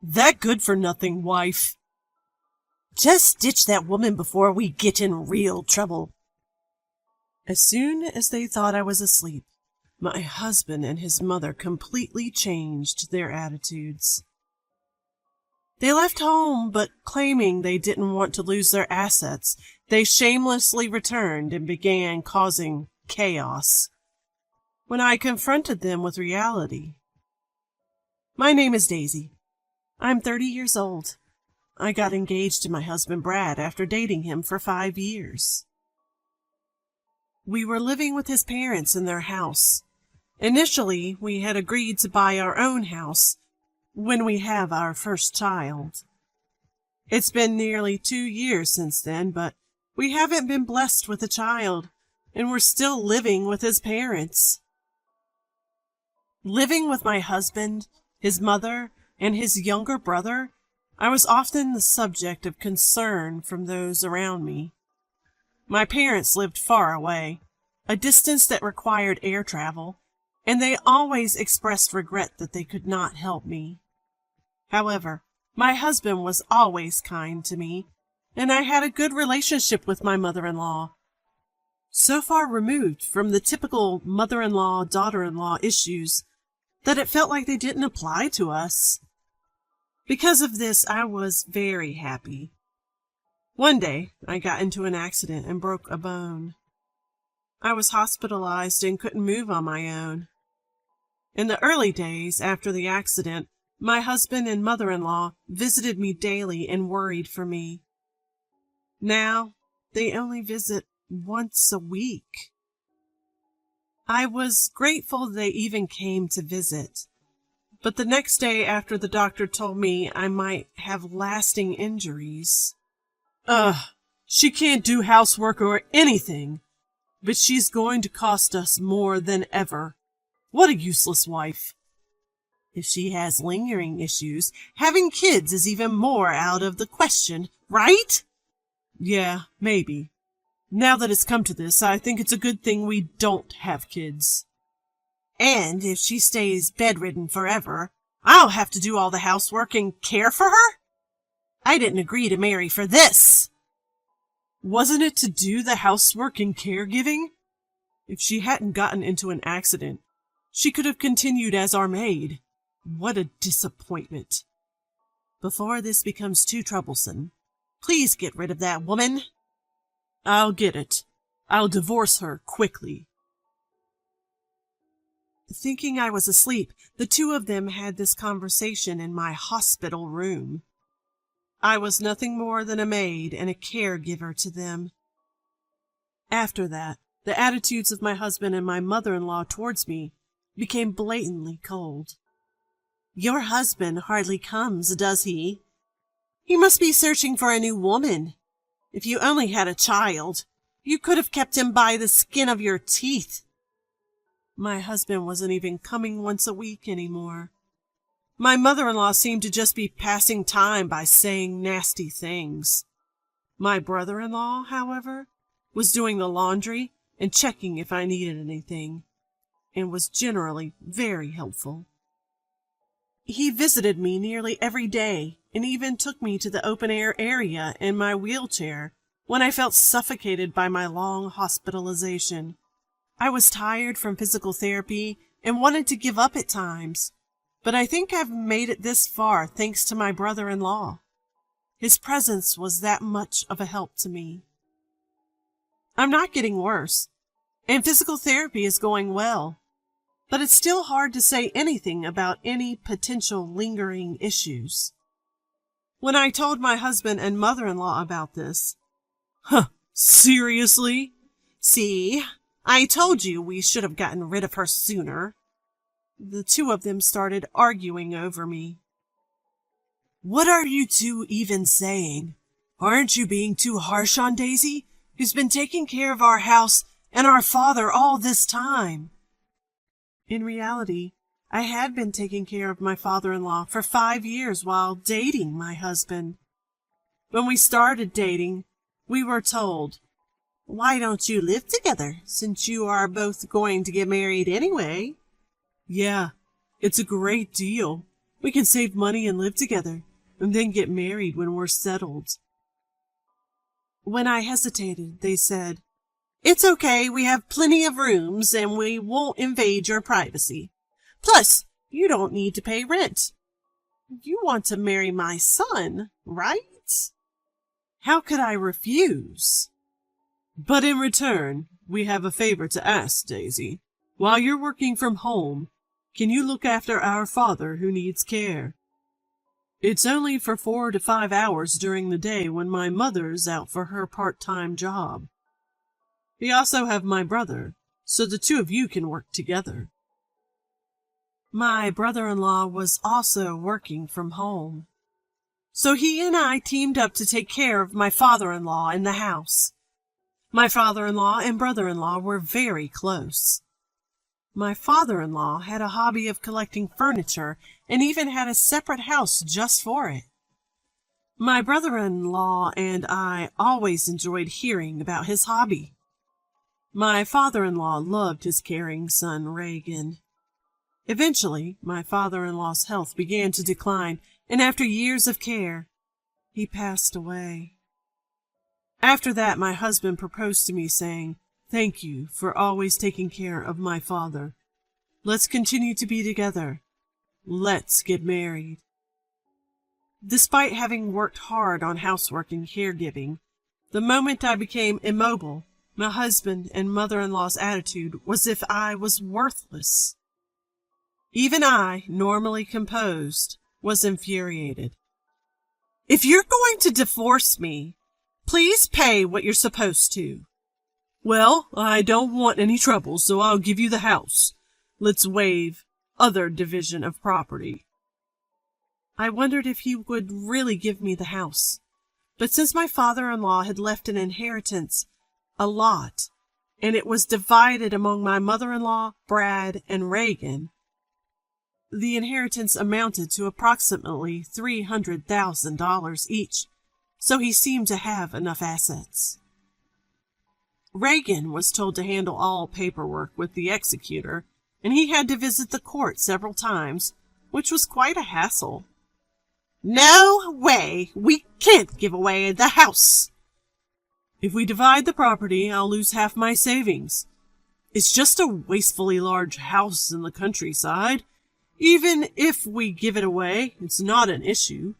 That good-for-nothing wife. Just ditch that woman before we get in real trouble. As soon as they thought I was asleep, my husband and his mother completely changed their attitudes. They left home, but claiming they didn't want to lose their assets, they shamelessly returned and began causing chaos. When I confronted them with reality. My name is Daisy. I'm 30 years old. I got engaged to my husband Brad after dating him for 5 years. We were living with his parents in their house. Initially, we had agreed to buy our own house when we have our first child. It's been nearly 2 years since then, but we haven't been blessed with a child, and we're still living with his parents. Living with my husband, his mother, and his younger brother, I was often the subject of concern from those around me. My parents lived far away, a distance that required air travel, and they always expressed regret that they could not help me. However, my husband was always kind to me, and I had a good relationship with my mother-in-law. So far removed from the typical mother-in-law, daughter-in-law issues that it felt like they didn't apply to us. Because of this, I was very happy. One day, I got into an accident and broke a bone. I was hospitalized and couldn't move on my own. In the early days after the accident, my husband and mother-in-law visited me daily and worried for me. Now, they only visit once a week. I was grateful they even came to visit. But the next day after the doctor told me I might have lasting injuries. She can't do housework or anything, but she's going to cost us more than ever. What a useless wife. If she has lingering issues, having kids is even more out of the question, right? Yeah, maybe. Now that it's come to this, I think it's a good thing we don't have kids. And if she stays bedridden forever, I'll have to do all the housework and care for her? I didn't agree to marry for this. Wasn't it to do the housework and caregiving? If she hadn't gotten into an accident, she could have continued as our maid. What a disappointment. Before this becomes too troublesome, please get rid of that woman. I'll get it. I'll divorce her quickly. Thinking I was asleep, the two of them had this conversation in my hospital room. I was nothing more than a maid and a caregiver to them. After that, the attitudes of my husband and my mother-in-law towards me became blatantly cold. Your husband hardly comes, does he? He must be searching for a new woman. If you only had a child, you could have kept him by the skin of your teeth. My husband wasn't even coming once a week anymore. My mother-in-law seemed to just be passing time by saying nasty things. My brother-in-law, however, was doing the laundry and checking if I needed anything, and was generally very helpful. He visited me nearly every day and even took me to the open-air area in my wheelchair when I felt suffocated by my long hospitalization. I was tired from physical therapy and wanted to give up at times, but I think I've made it this far thanks to my brother-in-law. His presence was that much of a help to me. I'm not getting worse, and physical therapy is going well, but it's still hard to say anything about any potential lingering issues. When I told my husband and mother-in-law about this, seriously? See, I told you we should have gotten rid of her sooner. The two of them started arguing over me. What are you two even saying? Aren't you being too harsh on Daisy, who's been taking care of our house and our father all this time? In reality, I had been taking care of my father-in-law for 5 years while dating my husband. When we started dating, we were told, "Why don't you live together, since you are both going to get married anyway?" Yeah, it's a great deal, We can save money and live together, and then get married when we're settled." When I hesitated, they said, "It's okay, we have plenty of rooms, and we won't invade your privacy. Plus, you don't need to pay rent. You want to marry my son, right?" How could I refuse? "But in return, we have a favor to ask, Daisy. While you're working from home, can you look after our father who needs care? It's only for 4 to 5 hours during the day when my mother's out for her part-time job. We also have my brother, so the two of you can work together." My brother-in-law was also working from home, so he and I teamed up to take care of my father-in-law in the house. My father-in-law and brother-in-law were very close. My father-in-law had a hobby of collecting furniture and even had a separate house just for it. My brother-in-law and I always enjoyed hearing about his hobby. My father-in-law loved his caring son, Reagan. Eventually, my father-in-law's health began to decline, and after years of care, he passed away. After that, my husband proposed to me, saying, "Thank you for always taking care of my father. Let's continue to be together. Let's get married." Despite having worked hard on housework and caregiving, the moment I became immobile, my husband and mother-in-law's attitude was as if I was worthless. Even I, normally composed, was infuriated. "If you're going to divorce me, please pay what you're supposed to." "Well, I don't want any trouble, so I'll give you the house. Let's waive other division of property." I wondered if he would really give me the house, but since my father-in-law had left an inheritance, a lot, and it was divided among my mother-in-law, Brad, and Reagan, the inheritance amounted to approximately $300,000 each, so he seemed to have enough assets. Reagan was told to handle all paperwork with the executor, and he had to visit the court several times, which was quite a hassle. "No way! We can't give away the house." "If we divide the property, I'll lose half my savings. It's just a wastefully large house in the countryside. Even if we give it away, it's not an issue.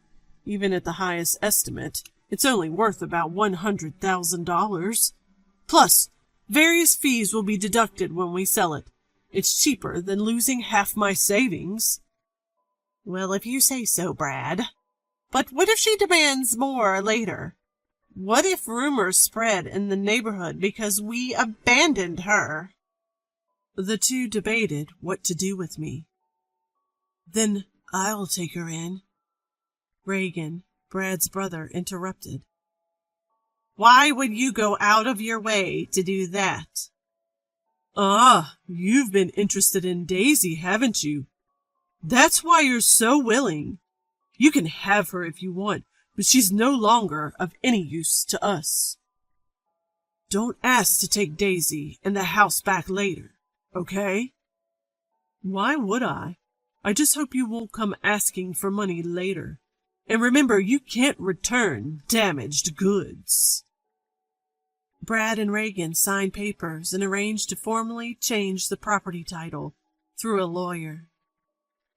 Even at the highest estimate, it's only worth about $100,000. Plus, various fees will be deducted when we sell it. It's cheaper than losing half my savings." "Well, if you say so, Brad. But what if she demands more later? What if rumors spread in the neighborhood because we abandoned her?" The two debated what to do with me. "Then I'll take her in." Reagan, Brad's brother, interrupted. "Why would you go out of your way to do that?" "Ah, you've been interested in Daisy, haven't you? That's why you're so willing. You can have her if you want, but she's no longer of any use to us. Don't ask to take Daisy and the house back later, okay?" "Why would I? I just hope you won't come asking for money later. And remember, you can't return damaged goods." Brad and Reagan signed papers and arranged to formally change the property title through a lawyer.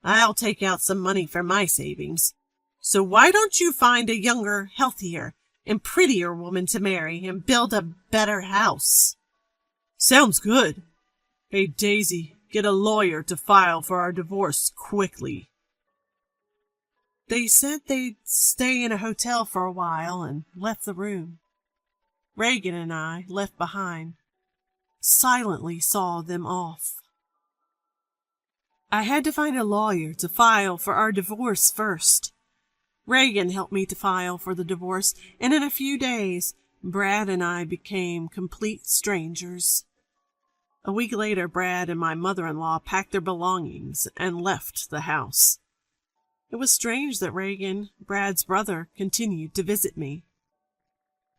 "I'll take out some money from my savings. So why don't you find a younger, healthier, and prettier woman to marry and build a better house?" "Sounds good. Hey, Daisy, get a lawyer to file for our divorce quickly." They said they'd stay in a hotel for a while and left the room. Reagan and I, left behind, silently saw them off. I had to find a lawyer to file for our divorce first. Reagan helped me to file for the divorce, and in a few days, Brad and I became complete strangers. A week later, Brad and my mother-in-law packed their belongings and left the house. It was strange that Reagan, Brad's brother, continued to visit me.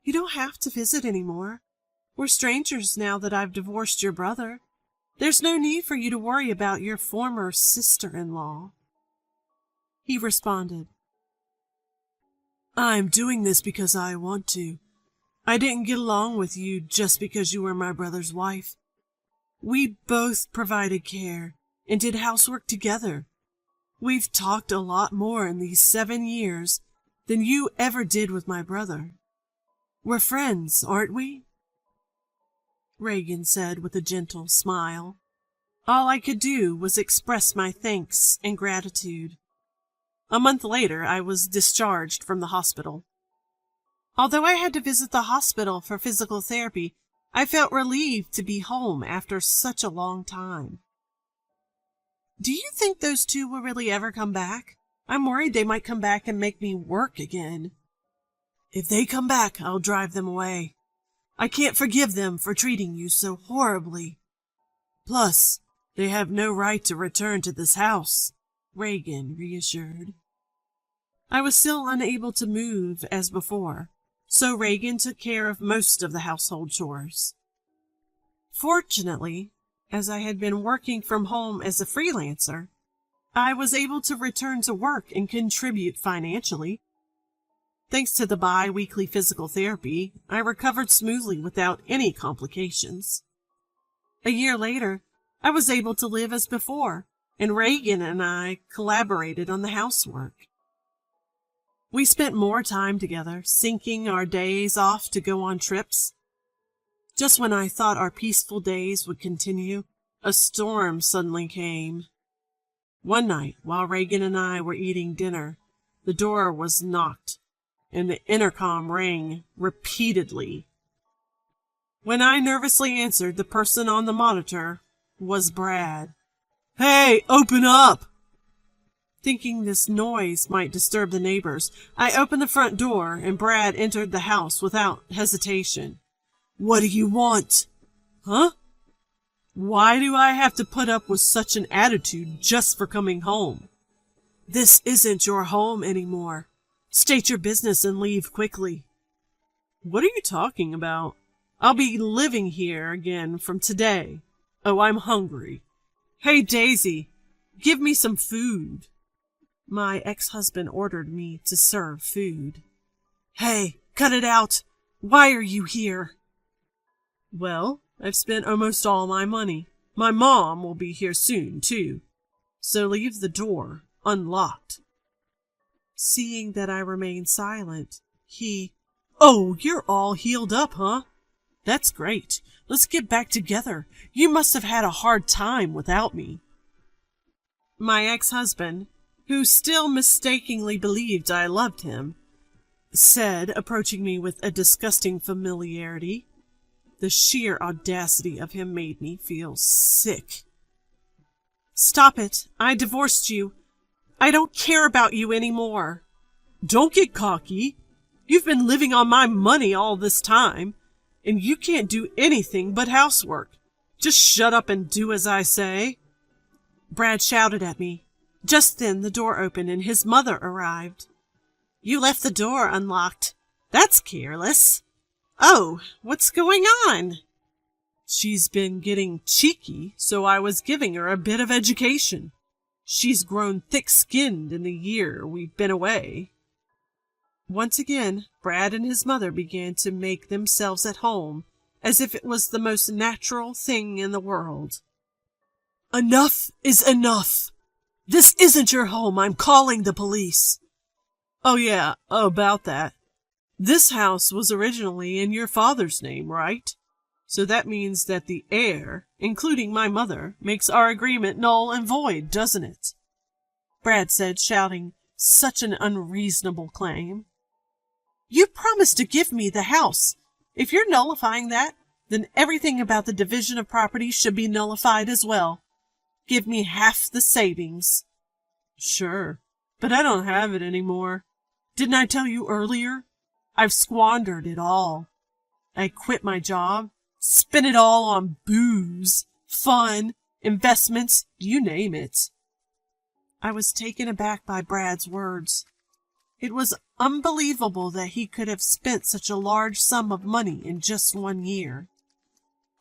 "You don't have to visit anymore. We're strangers now that I've divorced your brother. There's no need for you to worry about your former sister-in-law." He responded, "I'm doing this because I want to. I didn't get along with you just because you were my brother's wife. We both provided care and did housework together. We've talked a lot more in these 7 years than you ever did with my brother. We're friends, aren't we?" Reagan said with a gentle smile. All I could do was express my thanks and gratitude. A month later, I was discharged from the hospital. Although I had to visit the hospital for physical therapy, I felt relieved to be home after such a long time. Do you think those two will really ever come back? I'm worried they might come back and make me work again. If they come back, I'll drive them away. I can't forgive them for treating you so horribly. Plus, they have no right to return to this house, Reagan reassured. I was still unable to move as before, so Reagan took care of most of the household chores. Fortunately, as I had been working from home as a freelancer, I was able to return to work and contribute financially. Thanks to the bi-weekly physical therapy, I recovered smoothly without any complications. A year later, I was able to live as before, and Reagan and I collaborated on the housework. We spent more time together, syncing our days off to go on trips. Just when I thought our peaceful days would continue, a storm suddenly came. One night, while Reagan and I were eating dinner, the door was knocked, and the intercom rang repeatedly. When I nervously answered, the person on the monitor was Brad. "Hey, open up!" Thinking this noise might disturb the neighbors, I opened the front door, and Brad entered the house without hesitation. "What do you want?" "Huh? Why do I have to put up with such an attitude just for coming home?" "This isn't your home anymore. State your business and leave quickly." "What are you talking about? I'll be living here again from today. Oh, I'm hungry. Hey, Daisy, give me some food." My ex-husband ordered me to serve food. "Hey, cut it out. Why are you here?" "Well, I've spent almost all my money. My mom will be here soon, too. So leave the door unlocked." Seeing that I remained silent, "Oh, you're all healed up, huh? That's great. Let's get back together. You must have had a hard time without me." My ex-husband, who still mistakenly believed I loved him, said, approaching me with a disgusting familiarity. The sheer audacity of him made me feel sick. "Stop it. I divorced you. I don't care about you anymore." "Don't get cocky. You've been living on my money all this time, and you can't do anything but housework. Just shut up and do as I say." Brad shouted at me. Just then the door opened and his mother arrived. "You left the door unlocked. That's careless. Oh, what's going on?" "She's been getting cheeky, so I was giving her a bit of education. She's grown thick-skinned in the year we've been away." Once again, Brad and his mother began to make themselves at home, as if it was the most natural thing in the world. "Enough is enough. This isn't your home. I'm calling the police." "Oh yeah, about that. This house was originally in your father's name, right? So that means that the heir, including my mother, makes our agreement null and void, doesn't it?" Brad said, shouting such an unreasonable claim. "You promised to give me the house. If you're nullifying that, then everything about the division of property should be nullified as well. Give me half the savings." "Sure, but I don't have it anymore. Didn't I tell you earlier? I've squandered it all. I quit my job, spent it all on booze, fun, investments, you name it." I was taken aback by Brad's words. It was unbelievable that he could have spent such a large sum of money in just 1 year.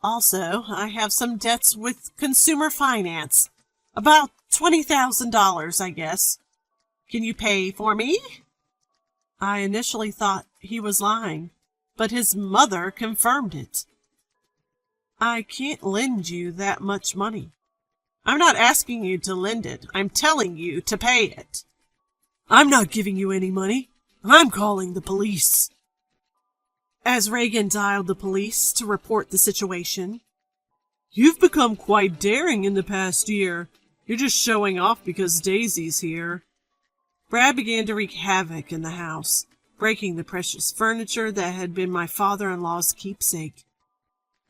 "Also, I have some debts with consumer finance. About $20,000, I guess. Can you pay for me?" I initially thought he was lying, but his mother confirmed it. "I can't lend you that much money." "I'm not asking you to lend it. I'm telling you to pay it." "I'm not giving you any money. I'm calling the police." As Reagan dialed the police to report the situation, "You've become quite daring in the past year. You're just showing off because Daisy's here." Brad began to wreak havoc in the house, breaking the precious furniture that had been my father-in-law's keepsake.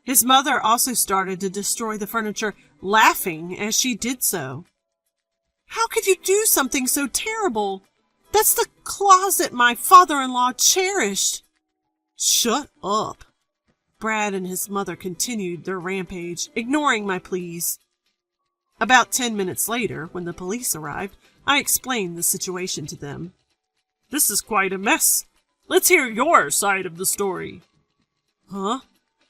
His mother also started to destroy the furniture, laughing as she did so. "How could you do something so terrible? That's the closet my father-in-law cherished." "Shut up." Brad and his mother continued their rampage, ignoring my pleas. About 10 minutes later, when the police arrived, I explained the situation to them. "This is quite a mess. Let's hear your side of the story." "Huh?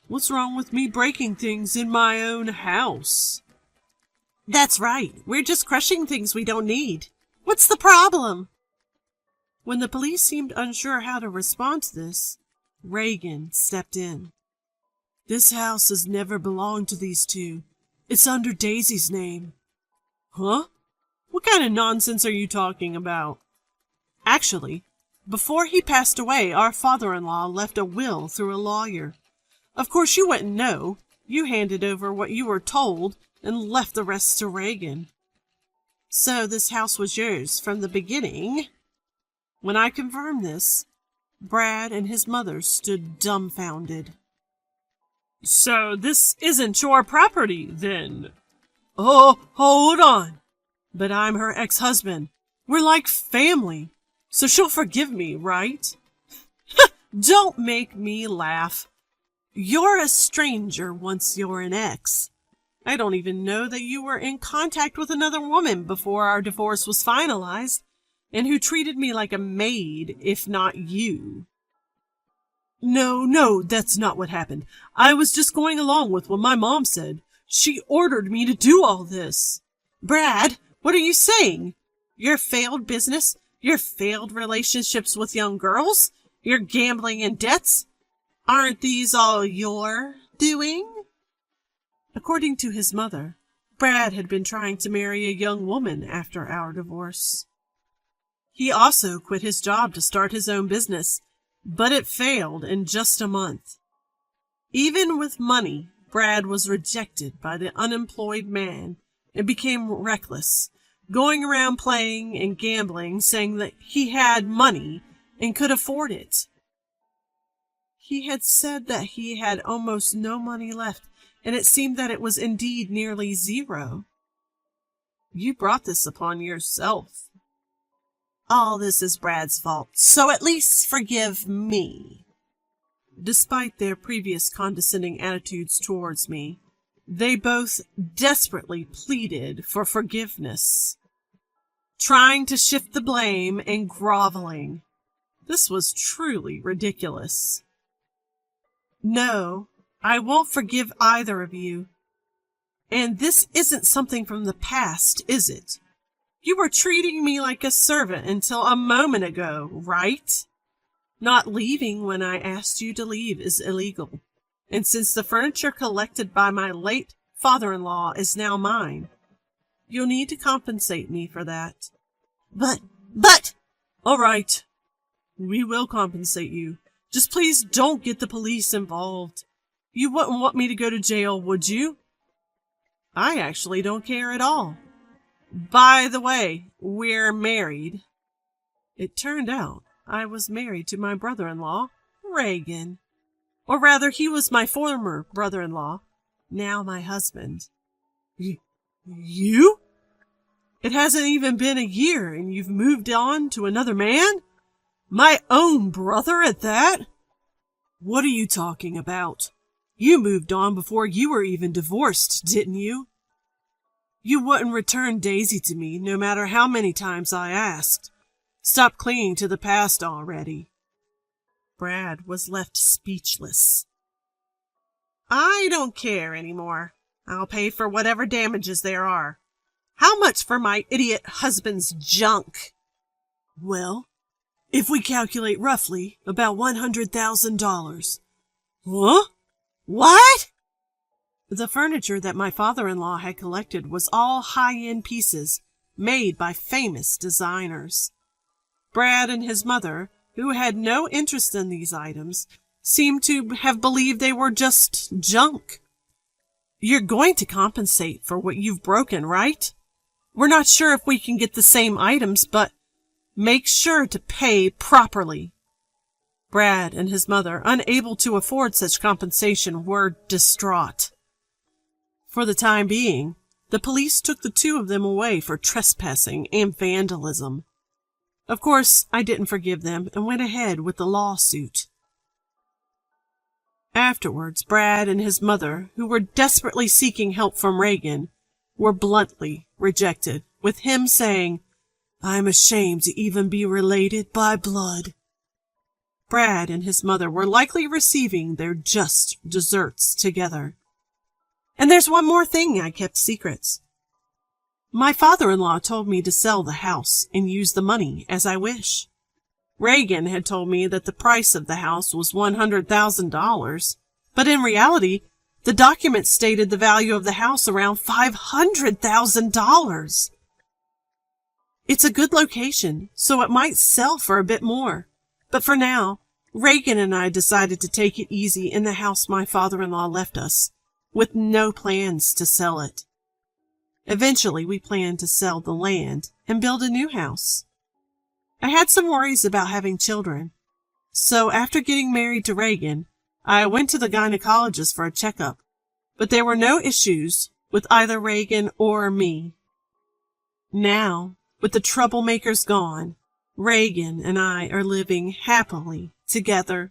What's wrong with me breaking things in my own house?" "That's right. We're just crushing things we don't need. What's the problem?" When the police seemed unsure how to respond to this, Reagan stepped in. "This house has never belonged to these two. It's under Daisy's name." "Huh? What kind of nonsense are you talking about?" "Actually, before he passed away, our father-in-law left a will through a lawyer. Of course, you wouldn't know. You handed over what you were told and left the rest to Reagan. So this house was yours from the beginning?" When I confirmed this, Brad and his mother stood dumbfounded. "So this isn't your property, then?" "Oh, hold on. But I'm her ex-husband. We're like family, so she'll forgive me, right?" "Don't make me laugh. You're a stranger once you're an ex. I don't even know that you were in contact with another woman before our divorce was finalized, and who treated me like a maid, if not you." No, that's not what happened. I was just going along with what my mom said. She ordered me to do all this." "Brad, what are you saying? Your failed business, your failed relationships with young girls, your gambling and debts, aren't these all your doing?" According to his mother, Brad had been trying to marry a young woman after our divorce. He also quit his job to start his own business, but it failed in just a month. Even with money, Brad was rejected by the unemployed man and became reckless, going around playing and gambling, saying that he had money and could afford it. He had said that he had almost no money left, and it seemed that it was indeed nearly zero. "You brought this upon yourself." "All this is Brad's fault, so at least forgive me." Despite their previous condescending attitudes towards me, they both desperately pleaded for forgiveness, trying to shift the blame and groveling. This was truly ridiculous. "No, I won't forgive either of you. And this isn't something from the past, is it? You were treating me like a servant until a moment ago, right? Not leaving when I asked you to leave is illegal. And since the furniture collected by my late father-in-law is now mine, you'll need to compensate me for that." But... "All right. We will compensate you. Just please don't get the police involved. You wouldn't want me to go to jail, would you?" "I actually don't care at all. By the way, we're married." It turned out I was married to my brother-in-law, Reagan. Or rather, he was my former brother-in-law, now my husband. You? It hasn't even been a year, and you've moved on to another man? My own brother at that? What are you talking about? You moved on before you were even divorced, didn't you? You wouldn't return Daisy to me, no matter how many times I asked. Stop clinging to the past already." Brad was left speechless. "I don't care anymore. I'll pay for whatever damages there are. How much for my idiot husband's junk?" Well, if we calculate roughly, about $100,000. Huh? What? The furniture that my father-in-law had collected was all high-end pieces made by famous designers. Brad and his mother, who had no interest in these items, seemed to have believed they were just junk. You're going to compensate for what you've broken, right? We're not sure if we can get the same items, but make sure to pay properly. Brad and his mother, unable to afford such compensation, were distraught. For the time being, the police took the two of them away for trespassing and vandalism. Of course, I didn't forgive them and went ahead with the lawsuit. Afterwards, Brad and his mother, who were desperately seeking help from Reagan, were bluntly rejected, with him saying, "I'm ashamed to even be related by blood." Brad and his mother were likely receiving their just desserts together. And there's one more thing I kept secrets. My father-in-law told me to sell the house and use the money as I wish. Reagan had told me that the price of the house was $100,000, but in reality, the document stated the value of the house around $500,000. It's a good location, so it might sell for a bit more. But for now, Reagan and I decided to take it easy in the house my father-in-law left us, with no plans to sell it. Eventually, we planned to sell the land and build a new house. I had some worries about having children, so after getting married to Reagan, I went to the gynecologist for a checkup, but there were no issues with either Reagan or me. Now, with the troublemakers gone, Reagan and I are living happily together.